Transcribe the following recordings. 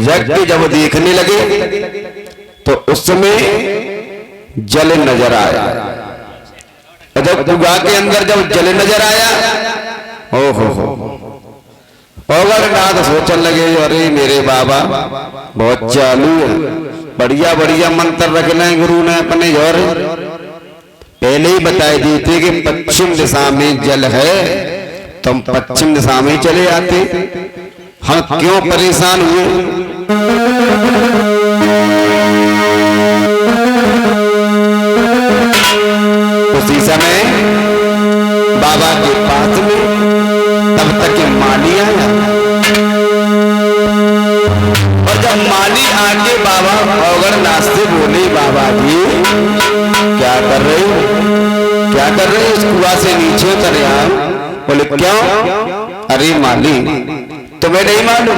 झिझक के जब देखने लगे तो उस समय जल नजर आया। जब गुहा के अंदर जब जल नजर आया, ओहो औगरनाथ सोचने लगे, अरे मेरे बाबा बहुत चालू है, बढ़िया बढ़िया मंत्र रखना गुरु ने अपने जोर पहले ही बताए दिए थे कि पश्चिम दिशा में जल है, तुम पश्चिम दिशा में चले आते, हम क्यों परेशान हुए। उसी समय बाबा के पास में तब तक माली आया, और जब माली आके बाबा औगरनाथ से बोले, बाबा जी क्या कर रहे हो, क्या कर रहे हो, इस कुआं से नीचे उतरे आप। बोले क्यों? अरे माली तुम्हें नहीं मालूम,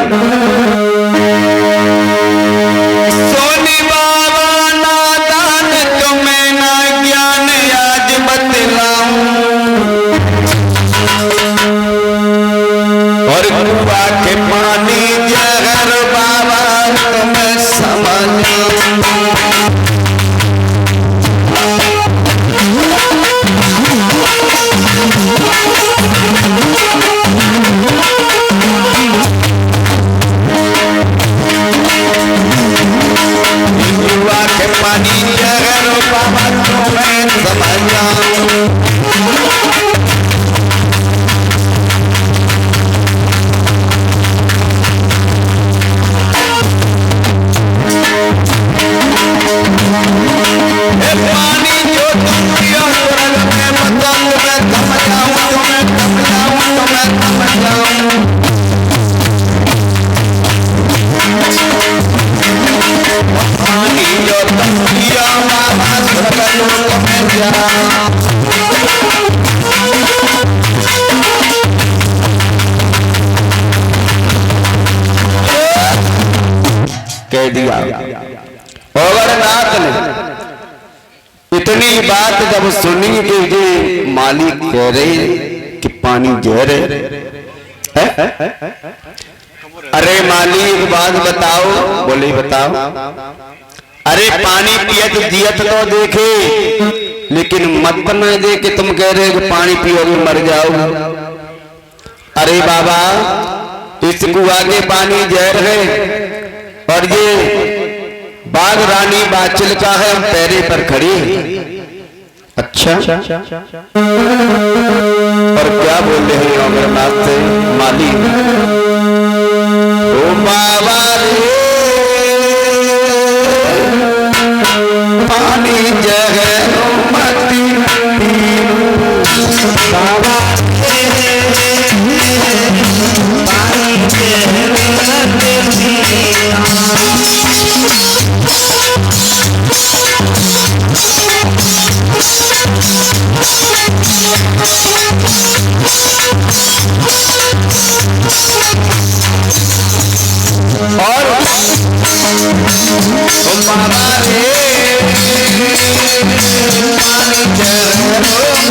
सोनी बाबा नादान तुम्हें ना ज्ञान आज बतलाऊं, और कुआं के पानी जहर बाबा तुम्हें समझाऊं। कह दिया औगरनाथ ने। इतनी बात जब सुनी कि ये मालिक कह रहे कि पानी जहर है, अरे मालिक एक बात बताओ। बोले बताओ। अरे पानी पियत जियत तो देखे, लेकिन मत न दे कि तुम कह रहे कि पानी पियोगे मर जाओ। अरे बाबा इस कुआं के पानी जहर है, और ये बाघ रानी बाचल का है, हम पैरे पर खड़ी है। अच्छा और क्या बोल रहे हैं अमरनाथ से माली, ओ बाबा रे पानी जहर मत बाबा पानी जहर और बाबा रे पानी जहर बाबा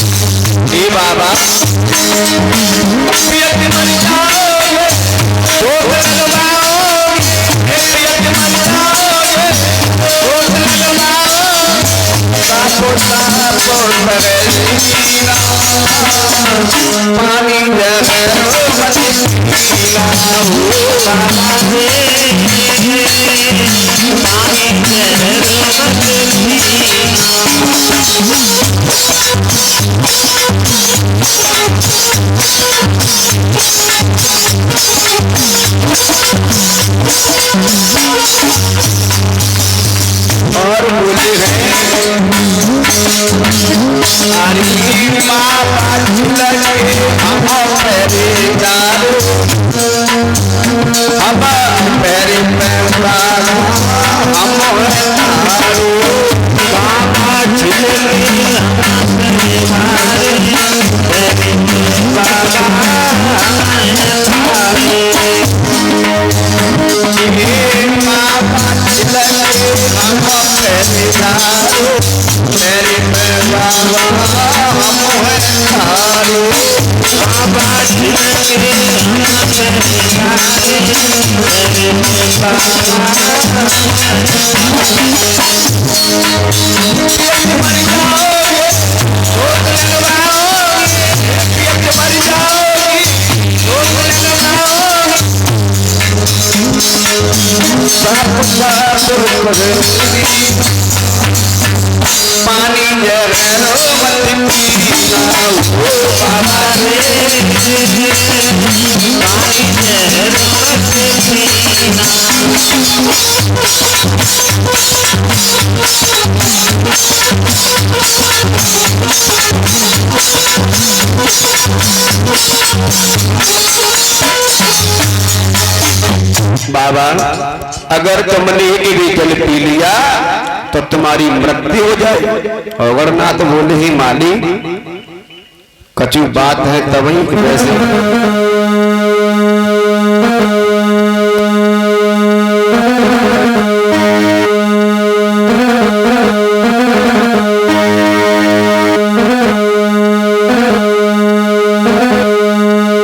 रे बाबा पानी और बोले हैं मेरे बाबा हम है तारे बाबा जी पानी जरो मत पीना बाबा रे पानी जरो मत पीना बाबा अगर तुमने एक भी जल पी लिया तो तुम्हारी मृत्यु हो जाए और वरना तो बोले ही माली कचू बात है तभी वैसे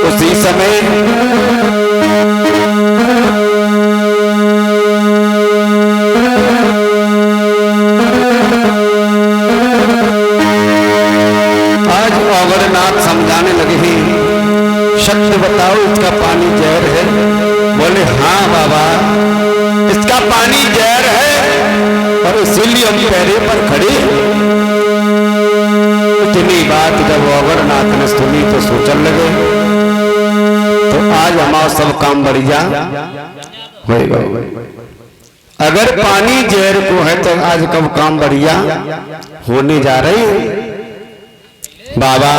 उसी समय समझाने लगे हैं सत्य बताओ इसका पानी जहर है। बोले हाँ बाबा इसका पानी जहर है और इसीलिए हम पैरे पर खड़े। इतनी बात जब अगरनाथ ने सुनी तो सोचने लगे तो आज हमारा सब काम बढ़िया होएगा। अगर पानी जहर को है तो आज कब काम बढ़िया होने जा रहे। बाबा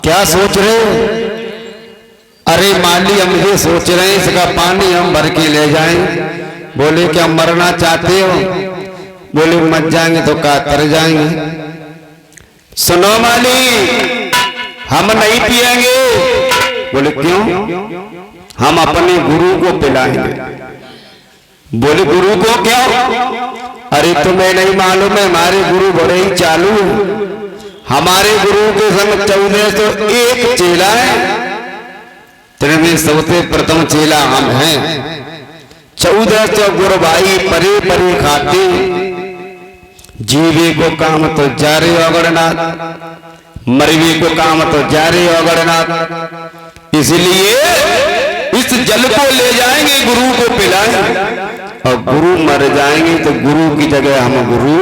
क्या सोच रहे? अरे माली हम ये सोच रहे हैं इसका पानी हम भर के ले जाएं। बोले क्या मरना चाहते हो? बोले मर जाएंगे तो क्या तर जाएंगे। सुनो माली हम नहीं पिएंगे। बोले क्यों? हम अपने गुरु को पिलाएंगे। बोले गुरु को क्यों? अरे तुम्हें नहीं मालूम है हमारे गुरु बड़े ही चालू। हमारे गुरु के संग 1401 चेला है। तेरे सबसे प्रथम चेला हम हैं। 1400 गुरु भाई परे परे खाते जीवे को काम तो जा रहे अगरनाथ मरवे को काम तो जा रहे अगरनाथ। इसलिए इस जल को ले जाएंगे गुरु को पिलाएंगे और गुरु मर जाएंगे तो गुरु की जगह हम गुरु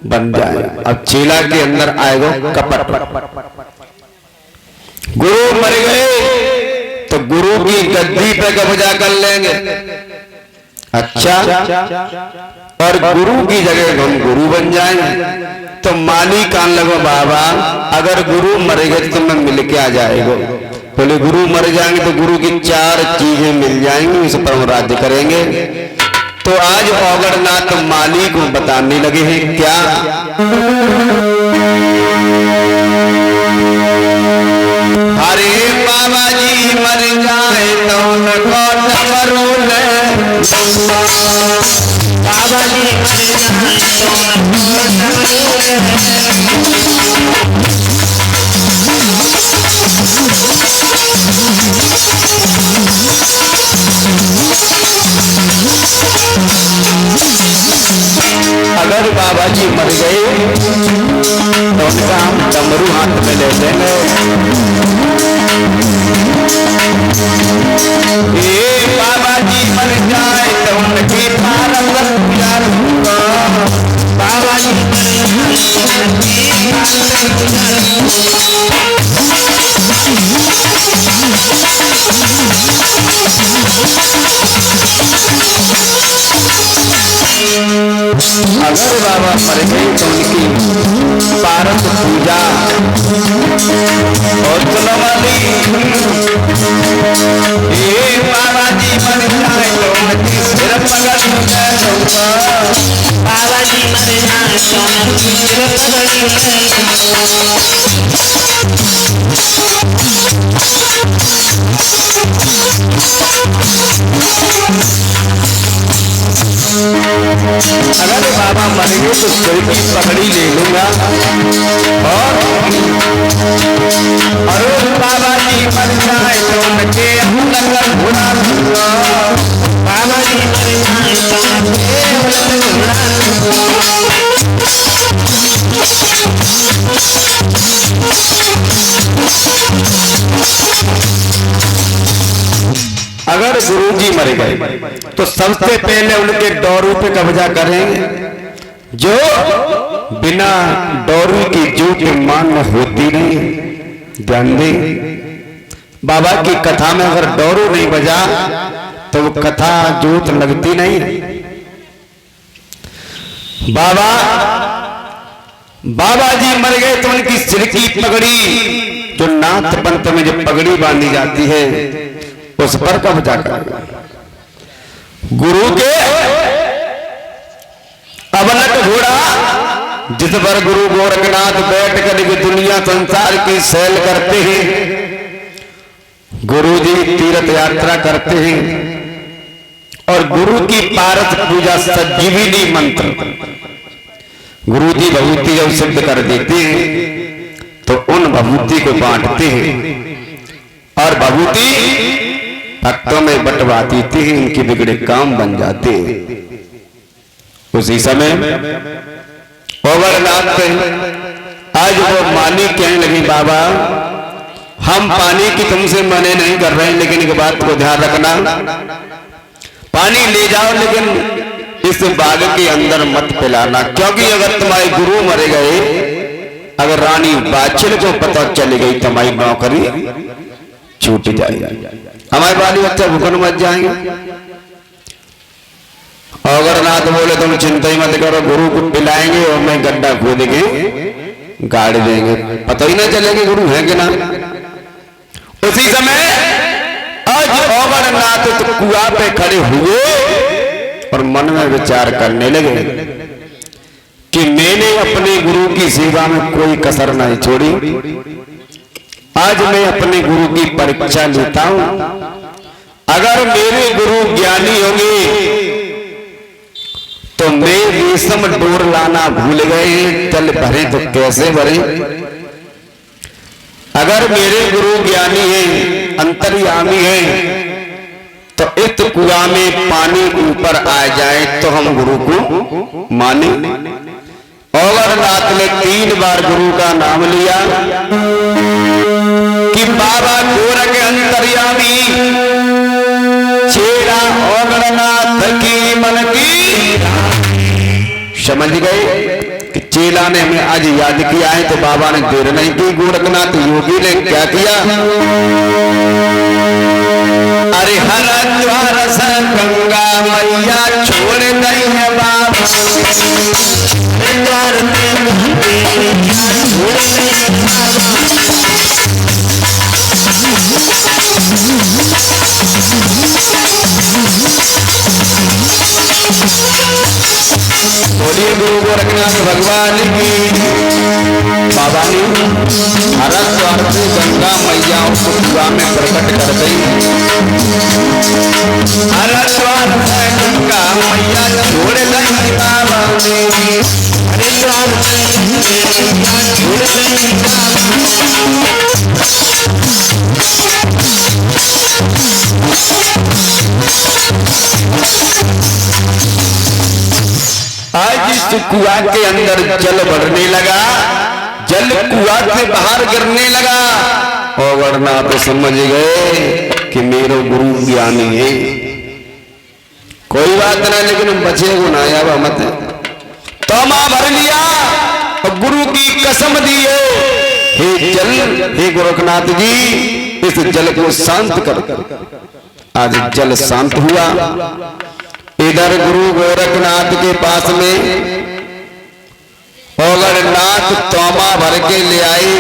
बन जाए। अब चेला के अंदर आएगा कपट। गुरु मर गए तो गुरु की गद्दी पे कब्जा कर लेंगे। अच्छा और गुरु की जगह हम गुरु बन जाएंगे। तो माली कान लगो बाबा अगर गुरु मर गए तो मैं मिल के आ जाएगा। बोले गुरु मर जाएंगे तो गुरु की 4 चीजें मिल जाएंगी उस पर हम राज्य करेंगे। तो आज अगरनाथ माली को बताने लगे हैं क्या? अरे बाबा जी मर जाए तो उनको डमरू ले। बाबा जी मर जाए तो उनको डमरू अगर बाबा जी मर गए तो उनका हम डमरू हाथ में ले लेंगे। ये बाबा जी मर जाए तो उनकी पारस पूजा होगा। बाबा जी मर जाए तो उनकी पारस अगर बाबा मर गए तो उनकी पारस पूजा और चलो वाली। ये बाबा जी मर जाए तो उनकी सिर पकड़ लूंगा। बाबा जी मर जाए तो उनकी सिर पकड़ लूंगा। अगर बाबा मर गए तो सिर की पगड़ी ले लूंगा और बाबा जी मर जाए तो उनके अंदर घुड़ा लूंगा। बाबा जी मर जाए तो उनके अंदर घुड़ा लूंगा। अगर गुरुजी मर गए तो सबसे पहले उनके डोरू पे कब्जा करेंगे, जो बिना डोरू की जो के मान में होती नहीं। ध्यान दे, बाबा की कथा में अगर डोरू नहीं बजा तो वो कथा जोत लगती नहीं। बाबा जी मर गए तो उनकी सिर की पगड़ी, जो नाथ पंथ में जो पगड़ी बांधी जाती है, उस पर कब्जा करेगा। गुरु के अवलट घोड़ा जिस पर गुरु गोरखनाथ बैठ कर दुनिया संसार की सैल करते हैं, गुरु जी तीर्थ यात्रा करते हैं और गुरु की पारस पूजा संजीवनी मंत्र गुरु जी भभूति जब सिद्ध कर देते हैं तो उन भभूति को बांटते हैं और भभूति भक्तों में बंटवा देते हैं, इनके बिगड़े काम बन जाते हैं। उसी समय ओवरनाथ आज वो माली कहने लगी, बाबा हम पानी की तुमसे मने नहीं कर रहे हैं, लेकिन एक बात को ध्यान रखना, पानी ले जाओ लेकिन इस बाग के अंदर मत पिलाना, क्योंकि अगर तुम्हारे गुरु मरे गए, अगर रानी बाछिल को पता चली गई तुम्हारी नौकरी छूट जाएगी, हमारे बाली बच्चा भूखन मत जाएंगे। अवरनाथ बोले तुम चिंता ही मत करो, गुरु को पिलाएंगे और मैं गड्ढा खोद के गाड़ देंगे, पता ही ना चलेगा गुरु है कि ना। उसी समय आज अवरनाथ तो कुआं पे खड़े हुए और मन में विचार करने लगे कि मैंने अपने गुरु की सेवा में कोई कसर नहीं छोड़ी, आज मैं अपने गुरु की परीक्षा लेता हूं। अगर मेरे गुरु ज्ञानी होंगे तो मैं रेशम डोर लाना भूल गए, जल भरे तो कैसे भरे। अगर मेरे गुरु ज्ञानी हैं, अंतर्यामी हैं, तो इस कुआं में पानी ऊपर आ जाए तो हम गुरु को माने। अवरनाथ ने 3 बार गुरु का नाम लिया कि बाबा गोरख अंतर्यामी चेला अवरनाथ की मन की समझ गए कि चेला ने हमें आज याद किया है, तो बाबा ने देर नहीं की। गोरखनाथ योगी ने क्या किया, अरे हरिद्वार से गंगा मैया छोड़ गई है बाबा, हरिद्वार बोलिए गुरु गोरखनाथ भगवान की। बाबा ने हरिद्वार से गंगा मैया को कुआं में प्रकट कर दी। हरिद्वार से गंगा मैया छोड़ गई बाबा ने, हरिद्वार से गंगा छोड़ गई आज इस कुआं के अंदर जल बढ़ने लगा, जल कुआं से बाहर गिरने लगा। अवरनाथ तो समझ गए कि मेरा गुरु ज्ञानी है, कोई बात ना, लेकिन बचे को ना आया मत। तोमा भर लिया और गुरु की कसम दी है, हे जल, हे गोरखनाथ जी, इस जल को शांत कर। आज जल शांत हुआ। इधर गुरु गोरखनाथ के पास में अवरनाथ तोमा भर के ले आए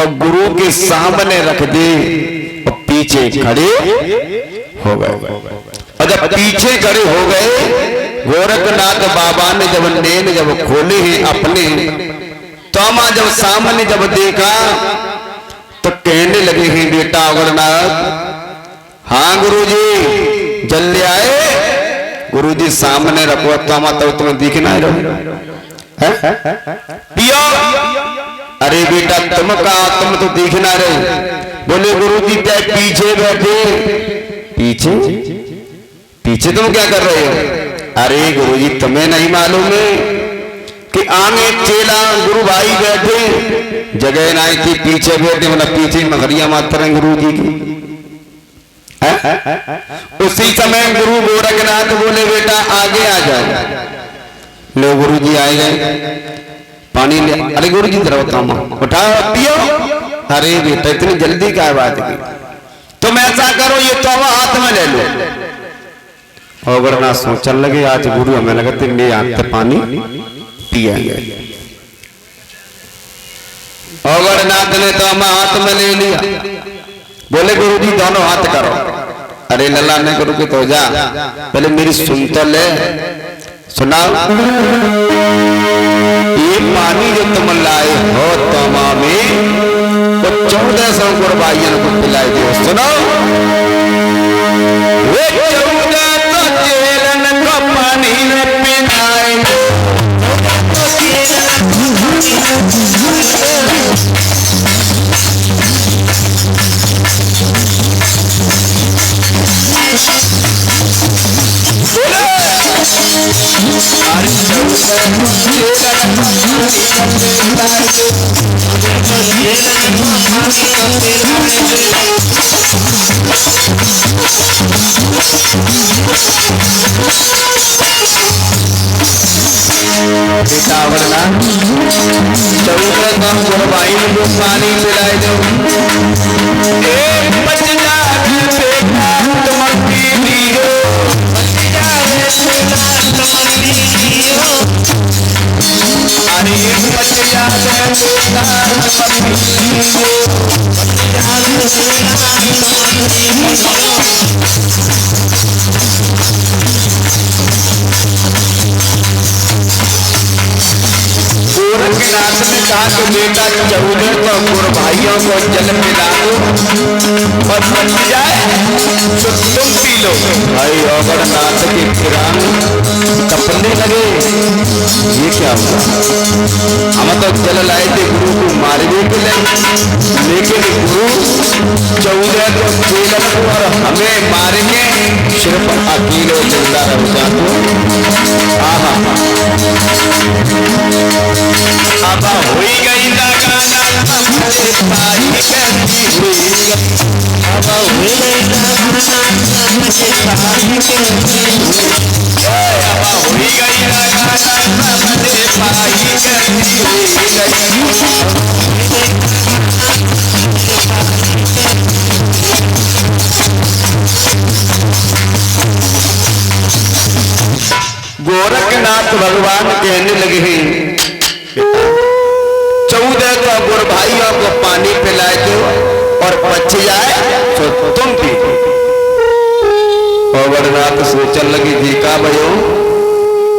और गुरु के सामने रख दे और पीछे खड़े हो गए। और जब पीछे खड़े हो गए, गोरखनाथ बाबा ने जब नैन जब खोले हैं अपने, तोमा जब सामने जब देखा तो कहने लगे हैं, बेटा अवरनाथ, हाँ गुरु जी जल ले आए। गुरुजी सामने रखो तो तुम्हें दिखना है पियो। अरे बेटा तुम कहा, तुम तो दिखना रहे। बोले गुरुजी क्या पीछे बैठे। पीछे पीछे तुम क्या कर रहे हो। अरे गुरुजी तुम्हें नहीं मालूम है कि आगे चेला गुरु भाई बैठे, जगह नहीं थी पीछे बैठे, मतलब पीछे मगरिया मात्र हैं गुरुजी की। उसी समय गुरु गोरखनाथ बोले बेटा आगे आ जाओ। लो गुरुजी आए गए, पानी ले। अरे गुरुजी जरा उठाओ पियो। अरे बेटा इतनी जल्दी क्या बात की, तुम ऐसा करो ये तो हाथ में ले लो। गोरखनाथ सोचने लगे आज गुरु हमें लगते मेरे हाथ से पानी पिएंगे। गोरखनाथ ने तो हमें हाथ में ले लिया। बोले गुरुजी दोनों हाथ करो। अरे लल्ला ने गुरु के तो जा, पहले मेरी सुन तो ले, सुनाओ। ये पानी जो तुम लाए हो तमा में तो 1400 गुरबाइयों को पिलाए दो। सुनो वे 14 तो जेलन को पानी में पिलाए। भाई को पानी पिलाए दो। गोरखनाथ ने कहा कि बेटा 14 गुरु भाइयों को जल पिला दो और बच जाए तो तुम पी लो। भाई गोरखनाथ के किरान कपड़े लगे, ये क्या हुआ। हम तो जल लाए थे गुरु को मारने के लिए, लेकिन गुरु 14 को जेल को और हमें मार के सिर्फ अकेले जिंदा रह जाते। अब हुई गई लगाना हमारे भाई करती हुई, अब हुई गई लगाना हमारे भाई करती हुई, अब हुई गई लगाना हमारे भाई करती हुई। गोरखनाथ भगवान कहने लगे हैं 14 तो गुरु भाइयों को पानी पिलाए दो और बच जाए तो तुम पी। गोरखनाथ सोचने लगी देखा भयो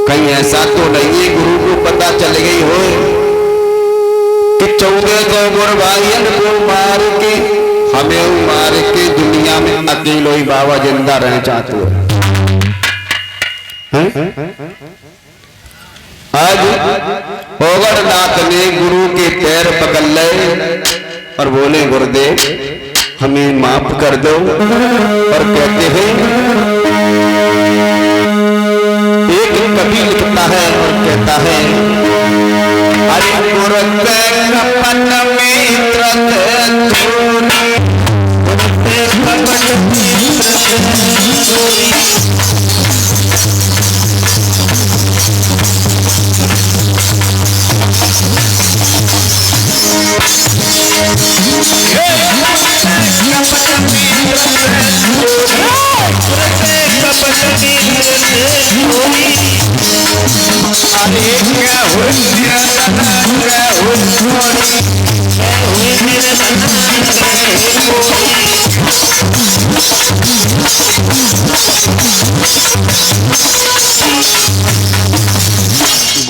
कहीं ऐसा तो नहीं है गुरु को पता चल गई हो कि 14 तो गुरु भाइयों को मार के हमें मार के दुनिया में अकेलो ही बाबा जिंदा रह चाहते हो। आज गोरखनाथ ने गुरु के पैर पकड़ लिए और बोले गुरुदेव हमें माफ कर दो। और कहते हैं एक कवि लिखता है और कहता है अरे गुरुपन मित्र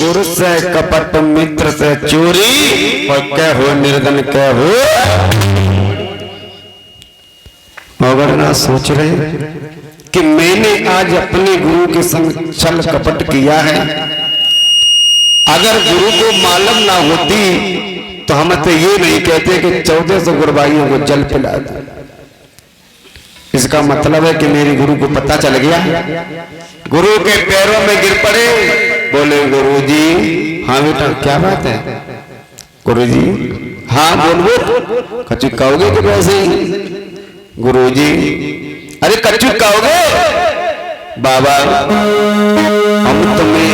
गुरु से कपट मित्र से चोरी और क्या हो निर्धन क्या हो। गोरखनाथ सोच रहे कि मैंने आज अपने गुरु के संग छल कपट किया है। अगर गुरु को मालूम ना होती तो हम तो ये नहीं कहते कि 1400 गुरबाइयों को जल पिला दो। इसका मतलब है कि मेरे गुरु को पता चल गया। गुरु के पैरों में गिर पड़े, बोले गुरु जी। हाँ बेटा क्या बात है? गुरु जी हाँ बोलो। कच्चू कहोगे कि वैसे ही? गुरु जी अरे कच्चू कहोगे? बाबा हम तुम्हें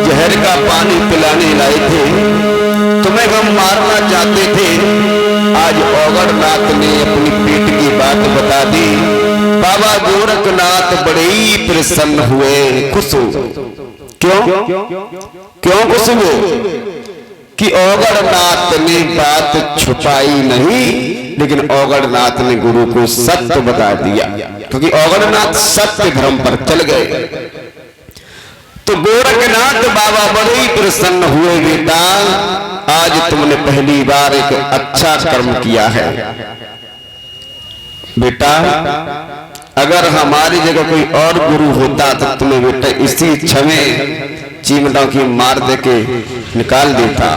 जहर का पानी पिलाने लाए थे, तुम्हें हम मारना चाहते थे। आज औगड़नाथ ने अपनी पीठ की बात बता दी। बाबा गोरखनाथ बड़े ही प्रसन्न हुए, खुश हो। क्यों क्यों खुश हुए? कि औगड़नाथ ने बात छुपाई नहीं, लेकिन औगड़नाथ ने गुरु को सत्य बता दिया, क्योंकि औगड़नाथ सत्य धर्म पर चल गए। तो गोरखनाथ बाबा बड़े ही प्रसन्न हुए। बेटा आज तुमने पहली बार एक अच्छा कर्म किया है। बेटा अगर हमारी जगह कोई और गुरु होता तो तुम्हें बेटा इसी छमे चीमटों की मार दे के निकाल देता,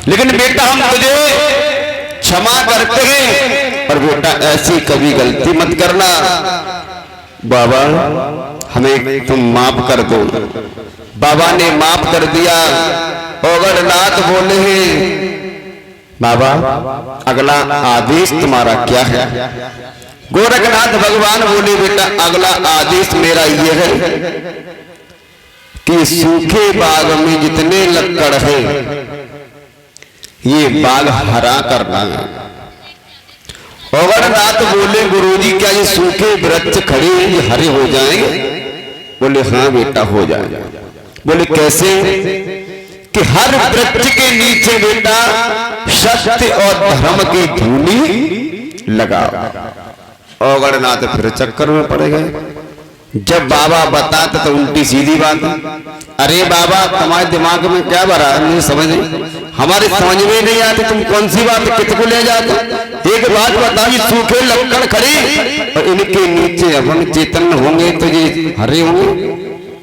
लेकिन बेटा हम तुझे क्षमा करते हैं, और बेटा ऐसी कभी गलती मत करना। बाबा हमें तुम माफ कर दो। बाबा ने माफ कर दिया। औगड़नाथ बोले हैं बाबा अगला आदेश तुम्हारा क्या है? गोरखनाथ भगवान बोले बेटा अगला आदेश मेरा ये है कि सूखे बाग में जितने लक्कड़ है ये बाग हरा करना है। औगड़नाथ बोले गुरुजी क्या ये सूखे वृक्ष खड़े हैं ये हरे हो जाएंगे? बोले हाँ बेटा हो जाएगा। बोले कैसे? कि हर वृक्ष के नीचे बेटा सत्य और धर्म की धूनी लगाओ। औगड़नाथ फिर चक्कर में पड़ गए। जब बाबा बताते तो उल्टी सीधी बात। अरे बाबा तुम्हारे दिमाग में क्या भरा नहीं समझ नहीं, हमारे समझ में नहीं आते, तुम कौन सी बात कितको ले जाते? एक बात बताइए, सूखे लक्कड़ खड़ी और इनके नीचे अपन चेतन होंगे तो ये हरे होंगे,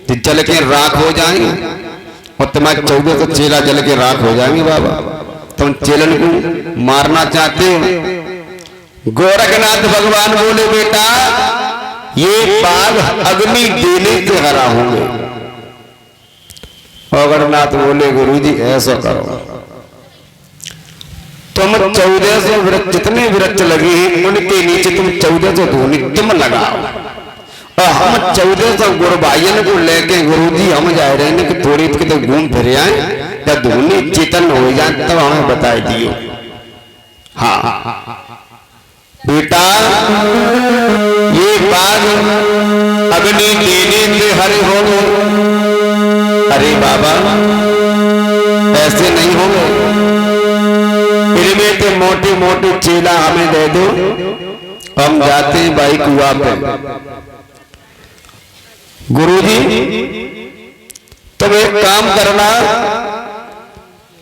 तो जल के राख हो जाएंगे, और तुम्हारे 14 तो चेला जल के राख हो जाएंगे। बाबा तुम चेलन को मारना चाहते हो। गोरखनाथ भगवान बोले बेटा ये बाग अग्नि देने से हरा होंगे। औगड़नाथ बोले गुरुजी ऐसा करो, तुम 1400 वृक्ष जितने वृक्ष लगे हैं उनके नीचे तुम 1400 धूनी तुम लगाओ, और हम 1400 गुरबाइयन को लेके गुरुजी हम जा रहे हैं कि थोड़ी तो घूम फिर आए या धूनी चेतन हो जाए तब हमें बता दियो। हाँ बेटा ये बाग अग्नि देने से हरे होंगे। अरे बाबा ऐसे नहीं होंगे, इनमें तो मोटे मोटे चेला हमें दे दो, हम जाते हैं भाई कुआ पे। गुरुजी तुम एक काम करना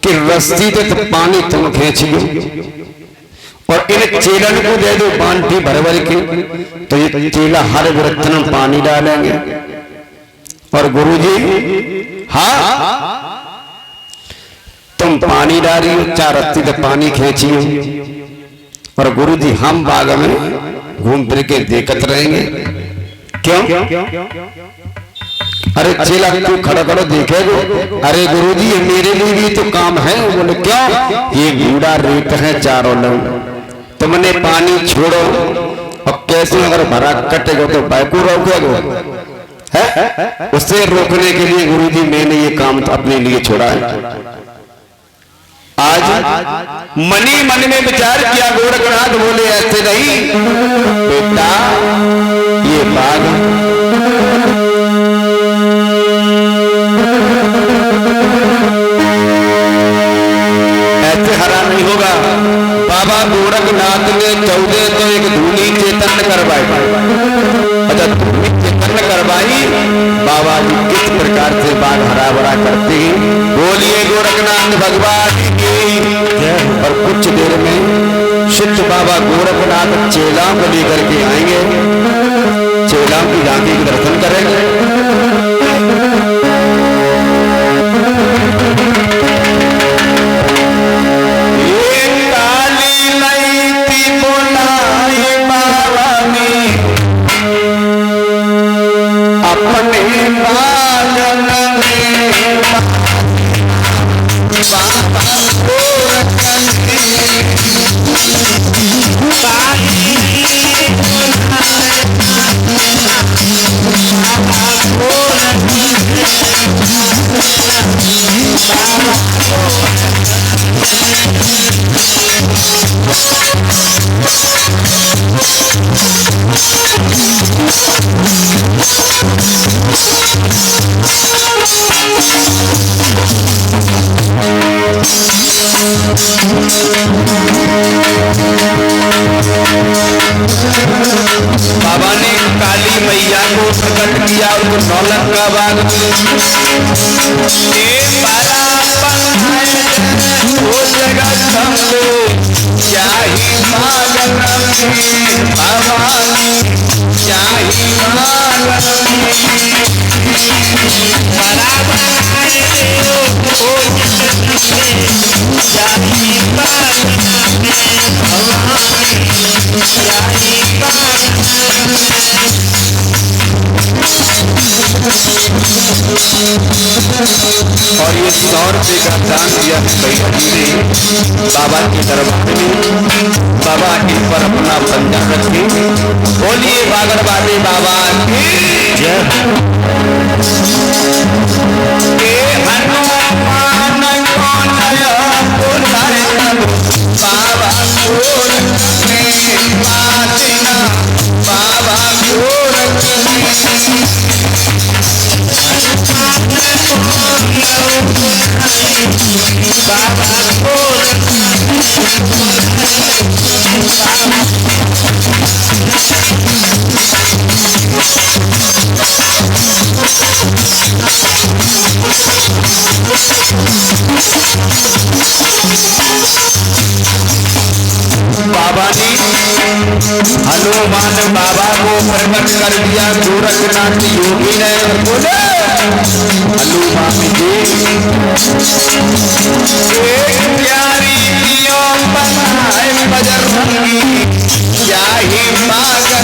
कि रस्सी से तो पानी तुम खींचिए और इन चेलन को दे दो बाल्टी भर भर के, तो ये चेला हर वृक्ष में पानी डालेंगे। और गुरुजी हाँ तुम पानी डालिए, 4 रस्सी से पानी खींचिए, और गुरुजी हम बाग में घूम फिर के देखते रहेंगे। क्यों? अरे चेला तू खड़ा खड़ा देखेगो। अरे गुरुजी ये मेरे लिए भी तो काम है। बोले क्या? ये बूढ़ा रेत है चारों लोग, तुमने पानी छोड़ो, और कैसे अगर भरा कटेगा तो बैकू रोकेगो है? उससे रोकने के लिए गुरुजी मैंने ये काम तो अपने लिए छोड़ा है। आज मनी मन में विचार किया गोरखनाथ बोले ऐसे नहीं बेटा, ये बाग ऐसे हरा नहीं होगा। बाबा गोरखनाथ ने 14 तो एक धूनी चेतन करवाई। अच्छा धूनी चेतन करवाई, बाबा जी किस प्रकार से बाग हरा भरा करते हैं बोलिए गोरखनाथ भगवान की। और कुछ देर में सिद्ध बाबा गोरखनाथ चेला को लेकर के आएंगे। महिलाओं की झांकी के दर्शन करेंगे। बाबा ने काली मैया को प्रकट किया, उनको नौलखा बाग और ये 100 रुपये का दान दिया भैया जी ने बाबा की तरफ में। बाबा इन पर अपना पंजा रखे। बोलिए बागड़वादी बाबा की जय। बाबा ने हनुमान बाबा को प्रकट कर दिया गोरखनाथ योगी ने। बोले हनुमान जी एक प्यारी बनाए बजरंगी, चाही मांगी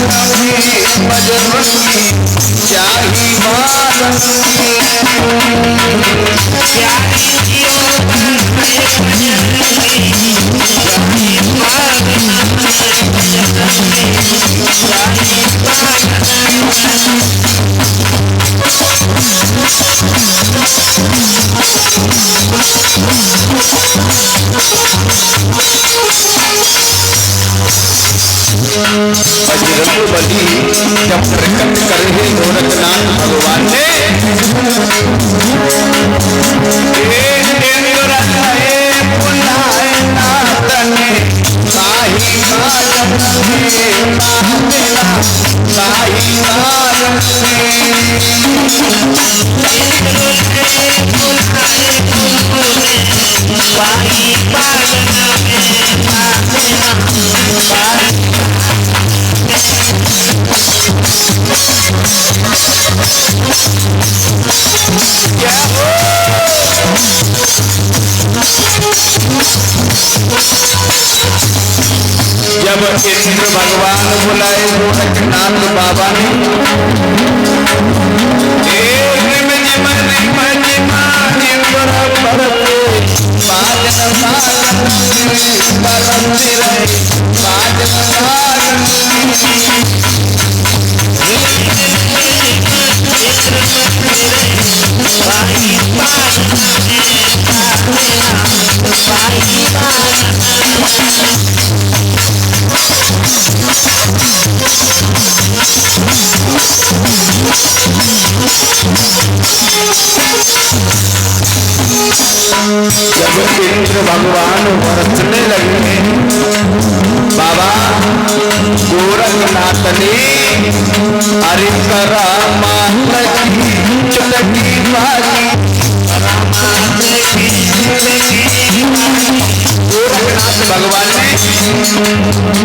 बजरंगी, चाही मांगी बजरंगबली जब प्रकट करे गोरखनाथ भगवान ने जब इंद्र भगवान बुलाए गोरखनाथ बाबा ने जब इंद्र भगवान बरसने लगे बाबा गोरखनाथ ने अरे करामात की चुटकी बाजी, गोरखनाथ भगवान ने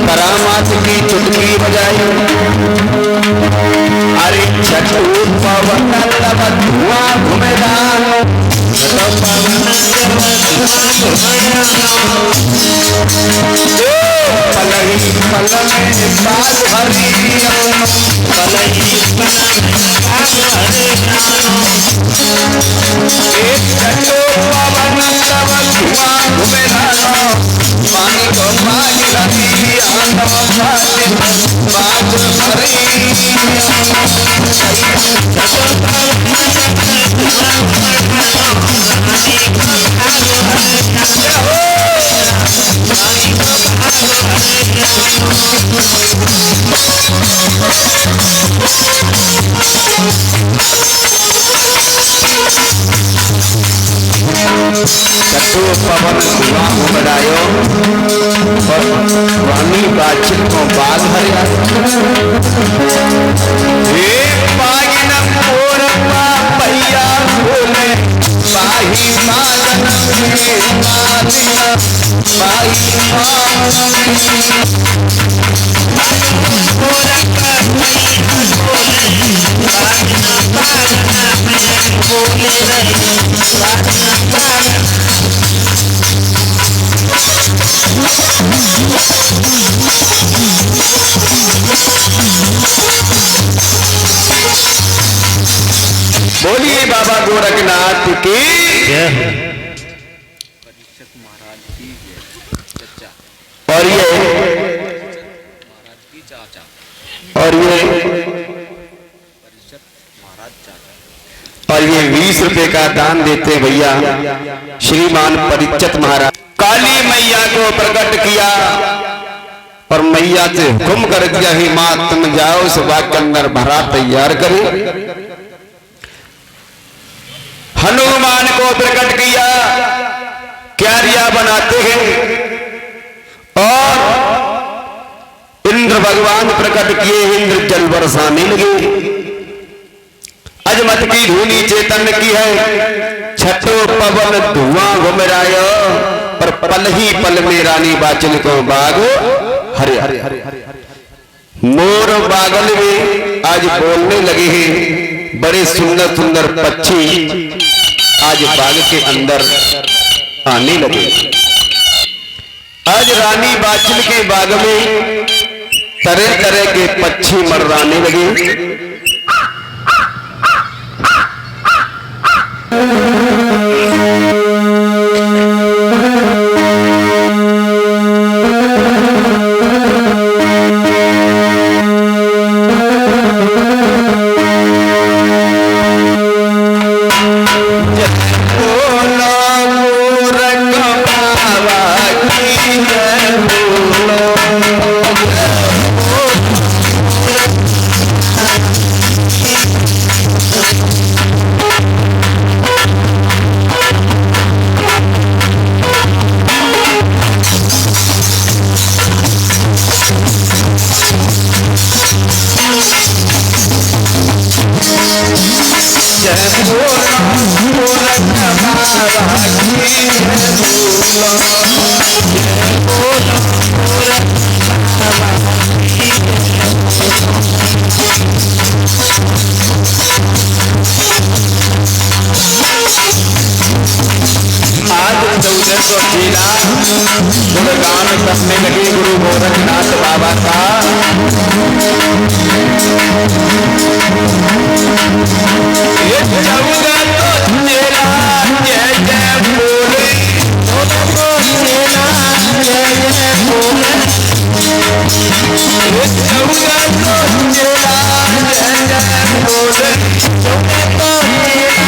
करामात की चुटकी बजाई। पवन तब धुआं घुमेरानो छठो पवन पलही पल में बाल हरि पलही पल में बाल हरि छठो पवन तब धुआं घुमेरानो पानी को पानी लगी आंदव पानी बात हरि छठो पवन धुआं घुमरायो और रानी बादशाह को बाल हरिया पागिनम पोरपा भैया बोले पाही मालन में मालिना पाही बोलिए बाबा गोरखनाथ की और ये और ये 20 रुपए का दान देते भैया श्रीमान परिचित महाराज। काली मैया को प्रकट किया और मैया से हुक्म कर दिया ही मां तुम जाओ सुबह के अंदर भरा तैयार करे। हनुमान को प्रकट किया क्यारिया बनाते हैं और इंद्र भगवान प्रकट किए इंद्र जल बरसाने लगे। अजमत की धूनी चेतन की है छठो पवन धुआं घुमरायो और पल ही पल में रानी बाचल को बाग हरे हरे हरे मोर बागल में आज बोलने लगे हैं। बड़े सुंदर सुंदर पक्षी आज बाग के अंदर आने लगे। आज रानी बाचल के बाग में तरह तरह के पक्षी मर्राने लगे। गुणगान करने लगे गुरु गोरखनाथ बाबा का। ये चौदह तो तेरा जय जय बोले तेरा जय जय बोले। ये चौदह तो तेरा जय जय बोले तो तेरा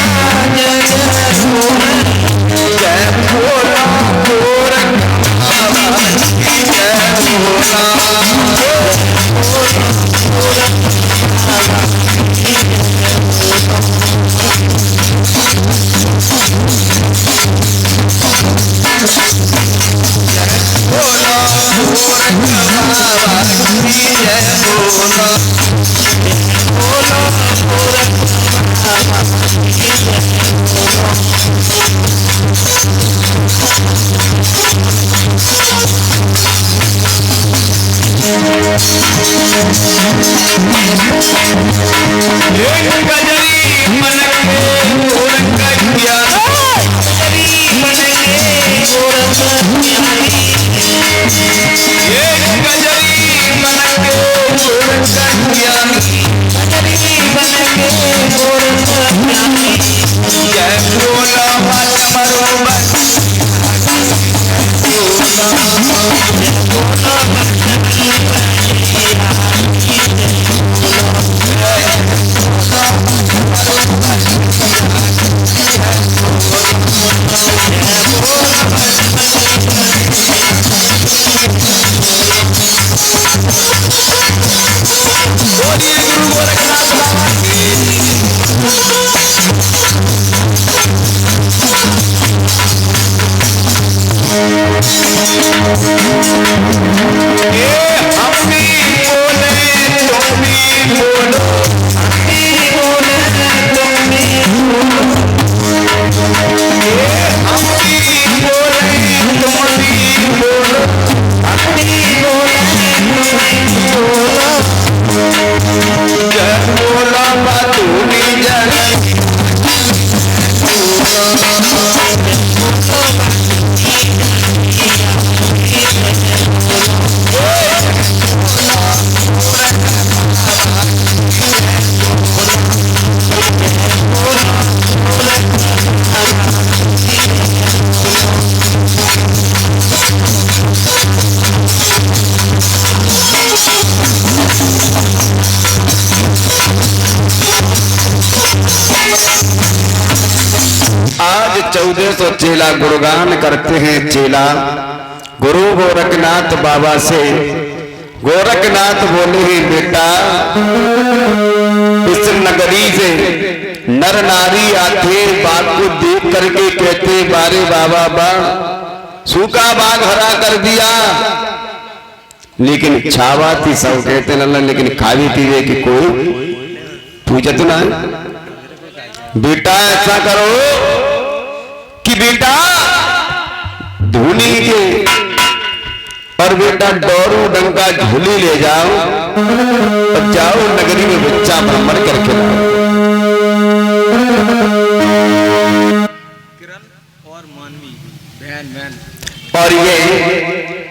जय जय बोले। जय भोला गोरखनाथ आज 1400 चेला गुणगान करते हैं चेला गुरु गोरखनाथ बाबा से। गोरखनाथ बोले ही बेटा इस नगरी से नर नारी आते बाग को देख करके कहते बारे बाबा बा सूखा बाग हरा कर दिया, लेकिन छावा थी सब कहते न, लेकिन खावी पीवे की कोई पूजत ना। बेटा ऐसा करो कि बेटा धूनी के और बेटा डोरू डंका झोली ले जाओ और जाओ नगरी में बच्चा भ्रमण करके लाओ। और मानवी बहन और ये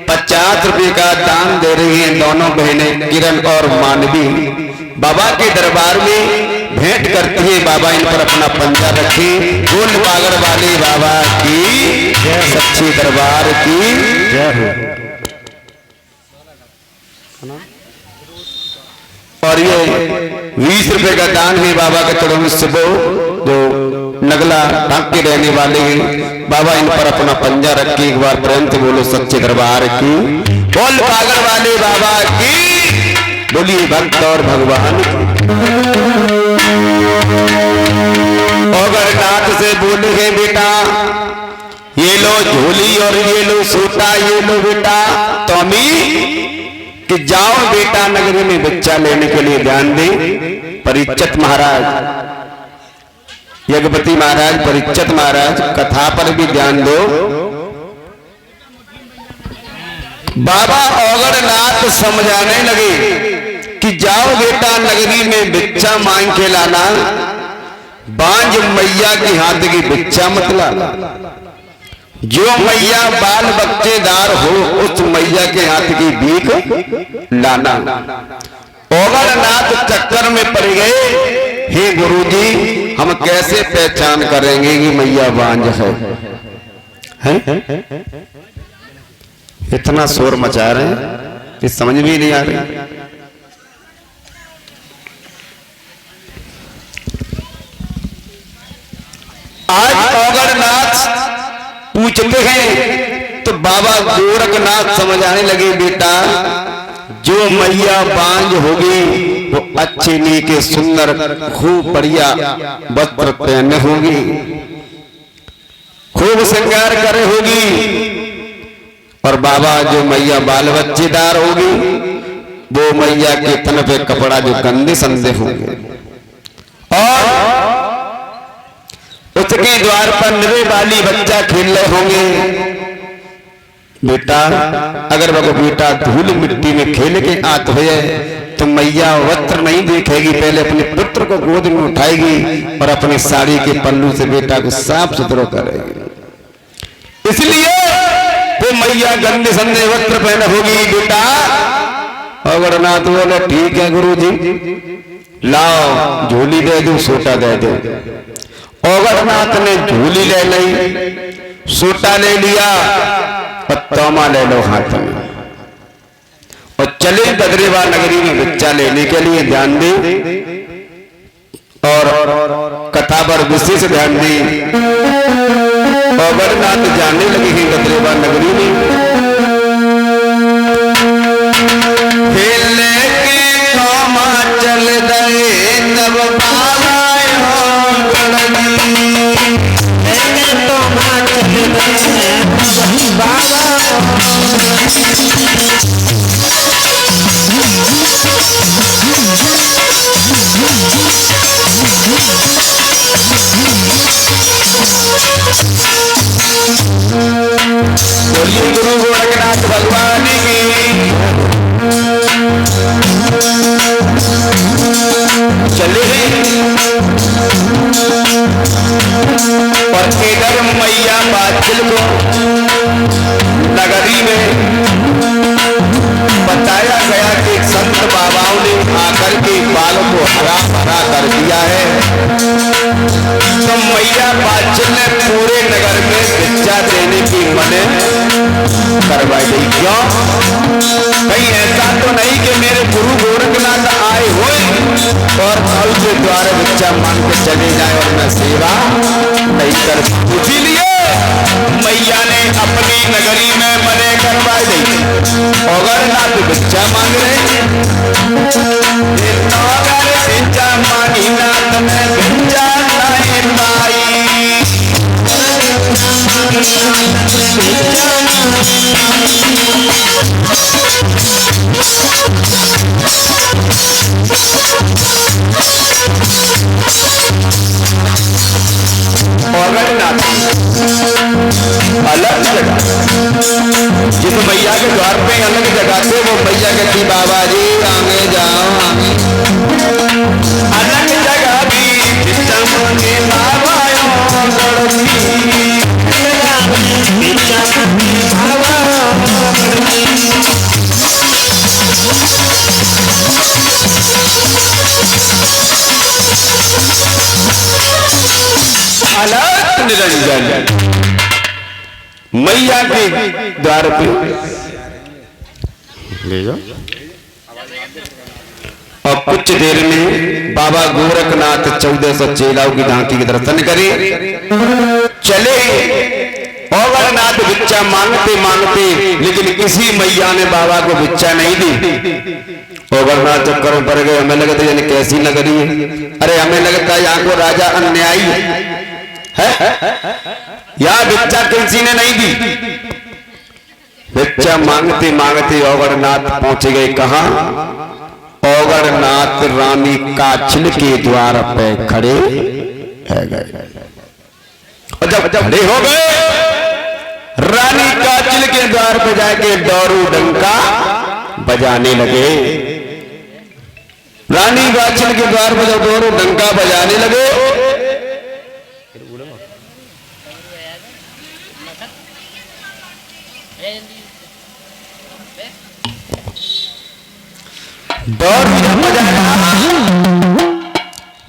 50 रुपए का दान दे रही हैं दोनों बहनें किरण और मानवी। बाबा के दरबार में भेंट करती है। बाबा इन पर अपना पंजा रखे। गोल पागड़ वाले बाबा की सच्चे दरबार की जय हो। और ये 20 रुपए का दान है बाबा के चरणों में सुबह जो नगला ढाक के रहने वाले हैं। बाबा इन पर अपना पंजा रख के एक बार प्रेम से बोलो सच्चे दरबार की। बोल पागड़ वाले बाबा की। बोलिए भक्त और भगवान गोरखनाथ से बोले हैं बेटा ये लो झोली और ये लो सूटा, ये लो बेटा तोमी कि जाओ बेटा नगरी में बच्चा लेने के लिए ध्यान दे। परीक्षित महाराज, यज्ञपति महाराज, परीक्षित महाराज कथा पर भी ध्यान दो। बाबा गोरखनाथ समझाने लगे कि जाओ बेटा नगरी में भिक्षा मांग के लाना, बांझ मैया के हाथ की भिक्षा मत लाना। जो मैया बाल बच्चेदार हो उस मैया के हाथ की भीख लाना। गोरखनाथ चक्कर में पड़ गए। हे गुरुजी हम कैसे पहचान करेंगे कि मैया बांझ है? इतना शोर मचा रहे हैं कि समझ भी नहीं आ रही। आज गोरखनाथ पूछते हैं तो बाबा गोरखनाथ समझाने लगे बेटा जो मैया बांझ होगी वो अच्छे नीके सुंदर खूब बढ़िया वस्त्र पहने होगी, खूब श्रृंगार करे होगी। और बाबा जो मैया बाल बच्चेदार होगी वो मैया के तन पे कपड़ा जो गंदे संदे होंगे और उसके द्वार पर निरे वाली बच्चा खेल रहे होंगे। बेटा अगर वो बेटा धूल मिट्टी में खेल के आत हुए तो मैया वस्त्र नहीं देखेगी, पहले अपने पुत्र को गोद में उठाएगी और अपनी साड़ी के पल्लू से बेटा को साफ सुथरा करेगी। इसलिए वो मैया गंदे संदे वस्त्र पहने होगी। बेटा गोरखनाथ बोले ठीक है गुरुजी, लाओ झोली दे दो, सोटा दे दो। गोरखनाथ ने झोली ले ली, सोटा ले लिया और तोमा ले लो हाथ में और चले गदरेवा नगरी में बच्चा लेने के लिए। ध्यान दे और कथा पर विशेष ध्यान दी। गोरखनाथ जाने लगे हैं गदरेवा नगरी में। खेलने के तोमा चल गए तब बाबा बोलिए गुरु गोरखनाथ भगवान की। चले और इधर मैया बादल को नगरी में बताया गया कि संत बाबाओं ने आकर के बाल को हरा भरा कर दिया है। तो मैया बादल ने पूरे नगर में भिक्षा देने की मने करवाई गई। क्यों? कहीं ऐसा तो नहीं कि मेरे गुरु गोरखनाथ आए हुए और फल के द्वारा भिक्षा मांग के चले जाए और मैं सेवा नहीं कर। इसीलिए मैया ने अपनी नगरी में मने करवाई दी। अगर ना तो भिक्षा मांग रहे अगर भिक्षा मांगी ना तुम्हें भिक्षा नहीं पाई। अलग जगह जिस मैया के द्वार पे अलग जगह थे वो मैया कहती बाबा जी आगे जाओ आगे। अलग जगह भी भिक्षा मांगे बाबा अलग निरंजन मैया के द्वार पे ले जाओ। और कुछ देर में बाबा गोरखनाथ 1400 चेलाओं की झांकी के दर्शन करे चले। अवरनाथ भिक्षा मांगते मांगते लेकिन किसी मैया ने बाबा को भिक्षा नहीं दी। अवरनाथ चक्करों पर गए। हमें लगता है यानी कैसी नगरी है। अरे हमें लगता है यहाँ को राजा अन्यायी है। यहाँ भिक्षा किसी ने नहीं दी। भिक्षा मांगते मांगते अवरनाथ पहुंच गए। कहा? अवरनाथ रानी काछिल के द्वार पे खड़े है गए। और जब खड़े हो गए रानी काछिल के द्वार पे जाके डोरू डंका बजाने लगे। रानी काछिल के द्वार पे जब डोरू डंका बजाने लगे डोर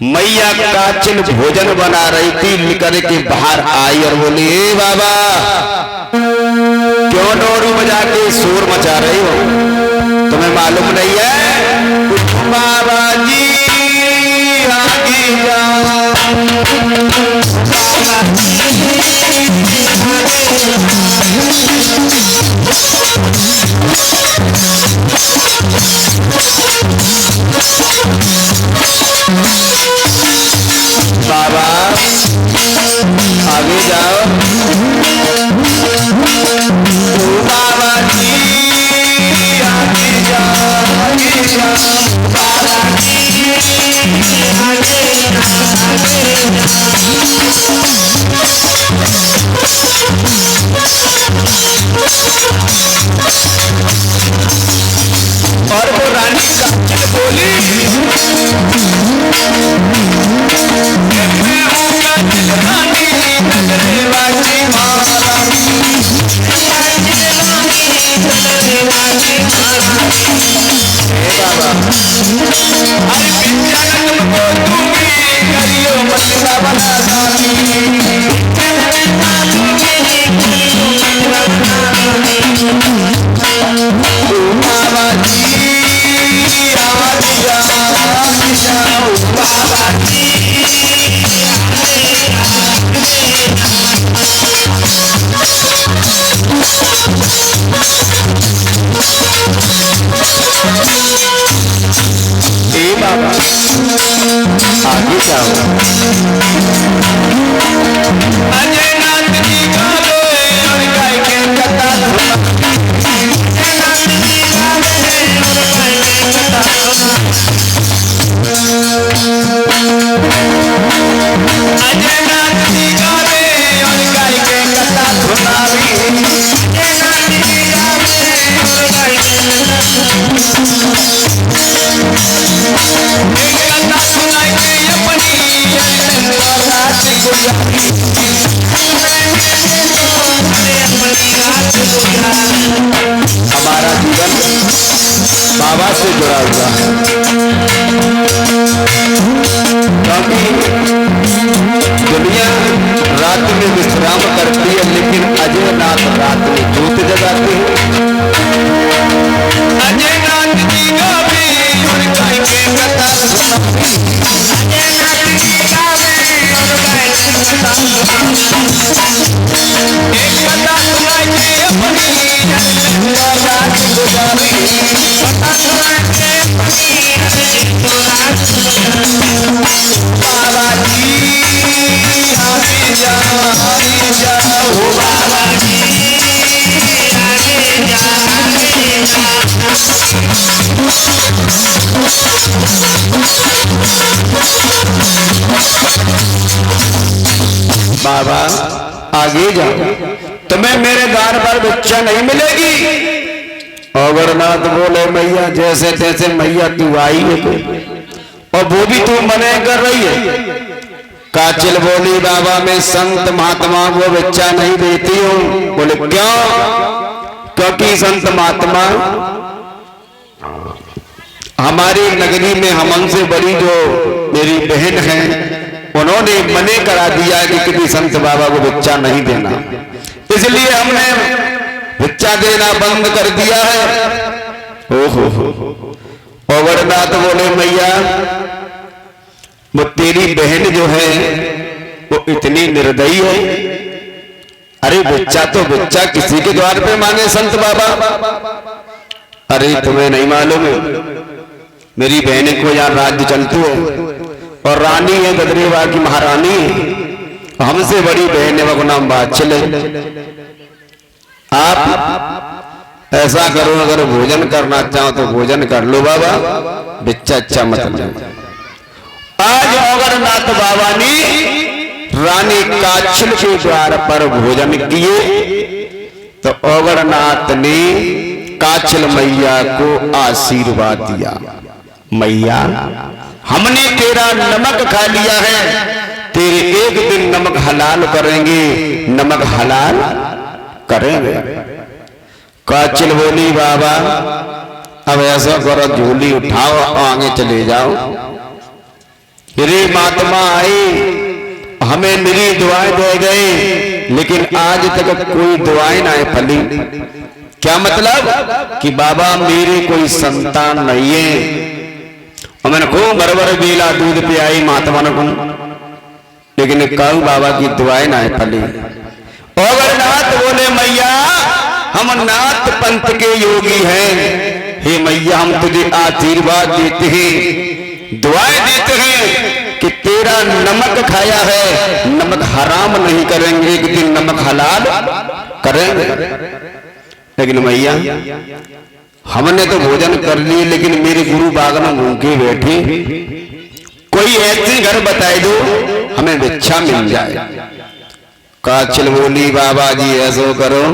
मैया काछिल भोजन बना रही थी। निकल के बाहर आई और बोली ए बाबा क्यों डोरू बजा के शोर मचा रही हो? तुम्हें मालूम नहीं है? बाबा जी आगे जाओ। बाबा आगे जाओ। बाबा जी आगे जाओ आगे जाओ। बाबा जी आगे और वो रानी काछिल बोली आगे जाओ। अजय नाथ जी गावे और गाय के कथा सुना। अजय नाथ जी गावे और गाय के कथा सुना। अजय नाथ जी गावे और गाय के कथा सुनावी। अजय नाथ जी गावे और गाय के कथा सुनावी। हमारा जीवन बाबा से जुड़ा हुआ है क्योंकि दुनिया रात में विश्राम करती है लेकिन अजय नाथ रात में ज्योत जगाते हैं। अजय नाथ जी गावे और गाय के कथा सुनावी। अजय नाथ जी गावे और गाय के कथा सुनावी। बाबा आगे जाओ, तुम्हें मेरे द्वार पर भिक्षा नहीं मिलेगी। अगरनाथ बोले मैया जैसे तैसे मैया तू आई है कोई, और वो भी तू मने कर रही है। काचिल बोली बाबा मैं संत महात्मा को भिक्षा नहीं देती हूँ। बोले क्यों? क्योंकि संत महात्मा हमारी नगरी में हमसे बड़ी जो मेरी बहन है उन्होंने मने करा दिया कि किसी संत बाबा को भिक्षा नहीं देना, इसलिए हमने भिक्षा देना बंद कर दिया है। ओहो अगरनाथ बोले मैया वो तेरी बहन जो है वो इतनी निर्दयी है। अरे भिक्षा तो भिक्षा किसी के द्वार पे मांगे संत बाबा। अरे तुम्हें नहीं मालूम है मेरी बहन को यहाँ राज्य चलती है और रानी है गदरेवा की महारानी है। हमसे बड़ी बहन है वो नाम बादशिल है। आप ऐसा करो अगर भोजन करना चाहो तो भोजन कर लो बाबा, भिक्षा अच्छा मत लो। आज अगरनाथ बाबा ने रानी काछिल के द्वार पर भोजन किए तो अगरनाथ ने काछिल मैया को आशीर्वाद दिया। मैया हमने तेरा नमक खा लिया है, तेरे एक दिन नमक हलाल करेंगे, नमक हलाल करेंगे। काछिल बोली बाबा अब ऐसा करो झोली उठाओ आगे चले जाओ। रे महात्मा आए हमें मेरी दुआएं दे गए लेकिन आज तक कोई दुआएं ना फली। क्या मतलब कि बाबा मेरे कोई संतान नहीं है। और मैंने खूब बरबर बेला दूध पियाई महात्मा को, लेकिन कहूं बाबा की दुआएं ना फली। अगरनाथ बोले मैया हम नाथ पंथ के योगी हैं, हे मैया हम तुझे आशीर्वाद देते हैं, दुआएं देते हैं कि तेरा नमक खाया है नमक हराम नहीं करेंगे, एक दिन नमक हलाल करेंगे। लेकिन मैया हमने तो भोजन कर लिए लेकिन मेरे गुरु बाग में भूखे बैठे, कोई ऐसे घर बताए दो हमें भिक्षा मिल जाए। काछिल बोली बाबा जी ऐसा करो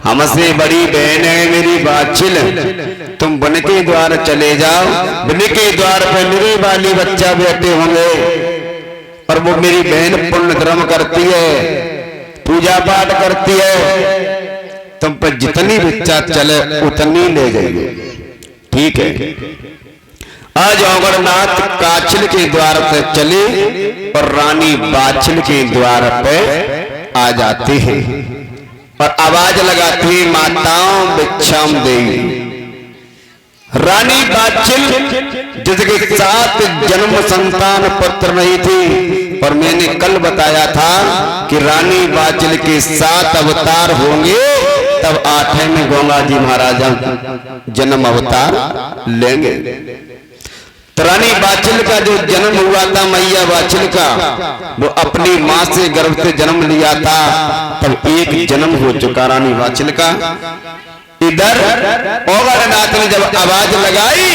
हमसे बड़ी बहन है मेरी बादशिल, तुम बन के द्वार चले जाओ, बन के द्वार पे मेरे वाली बच्चा बैठे होंगे और वो मेरी बहन पुण्य धर्म करती है, पूजा पाठ करती है, तुम पर जितनी भिक्षा चले उतनी ले जाइए। ठीक है। आज अगरनाथ काछिल के द्वार पे चले और रानी बादशिल के द्वार पे आ जाते हैं और आवाज लगाती है माताओं भिक्षाम देई। रानी बादशिल जिसके 7 जन्म संतान पुत्र नहीं थी, और मैंने कल बताया था कि रानी बादशिल के 7 अवतार होंगे तब 8वें में गंगा जी महाराजा जन्म अवतार लेंगे। तो रानी बादशिल का जो जन्म हुआ था मैया बादशिल का, वो अपनी माँ से गर्भ से जन्म लिया था, तब 1 जन्म हो चुका रानी बादशिल का। इधर अगरनाथ ने जब आवाज लगाई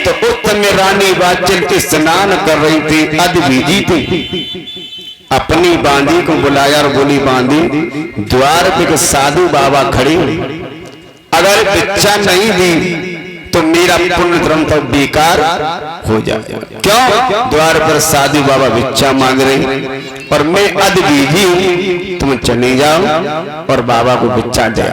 तो उस समय रानी बादशिल स्नान कर रही थी, अधभीजी थी। अपनी बांदी को बुलाया और बोली बांदी द्वार पे साधु बाबा खड़े, अगर भिक्षा नहीं दी तो मेरा पुण्य धर्म तो बेकार हो जाएगा। क्यों? द्वार पर साधु बाबा भिक्षा मांग रहे और मैं अधबीजी हूं, तुम चले जाओ और बाबा को भिक्षा दे आओ।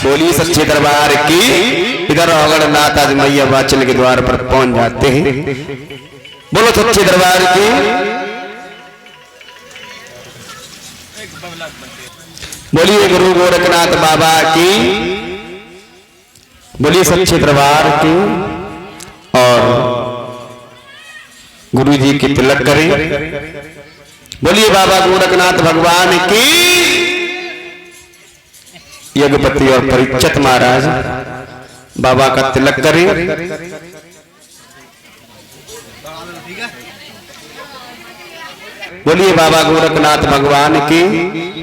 बोली सच्चे दरबार की। इधर अगरनाथ आज मैया वाचल के द्वार पर पहुंच जाते हैं। बोलो सच्चे दरबार की। बोलिए गुरु गोरखनाथ बाबा की। बोलिए सच्चे दरबार की। और गुरु जी की तिलक करें। बोलिए बाबा गोरखनाथ भगवान की। यज्ञपति और परीक्षित महाराज बाबा का तिलक करें। बोलिए बाबा गोरखनाथ भगवान की।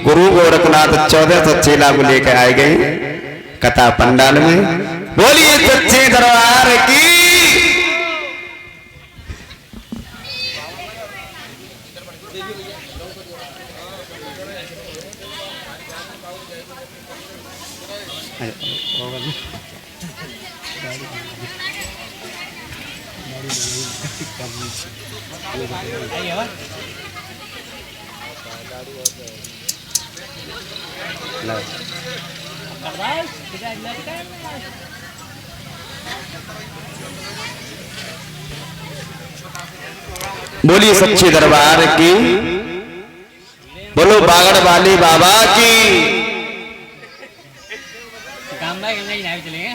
गुरु गोरखनाथ 1400 चेला को लेकर आए गए कथा पंडाल में। बोलिए सच्चे दरबार की। बोलिए सच्चे दरबार की। बोलो बागड़ वाले बाबा की। काम भाई नहीं चलेंगे।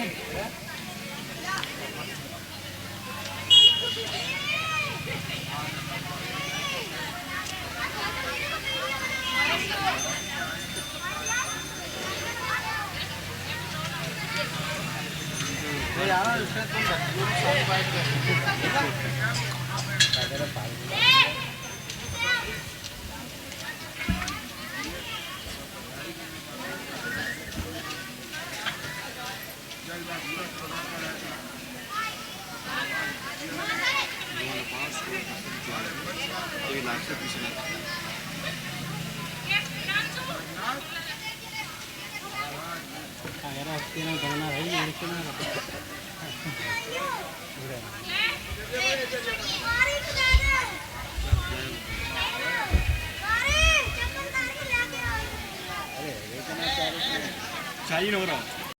चाहिए ना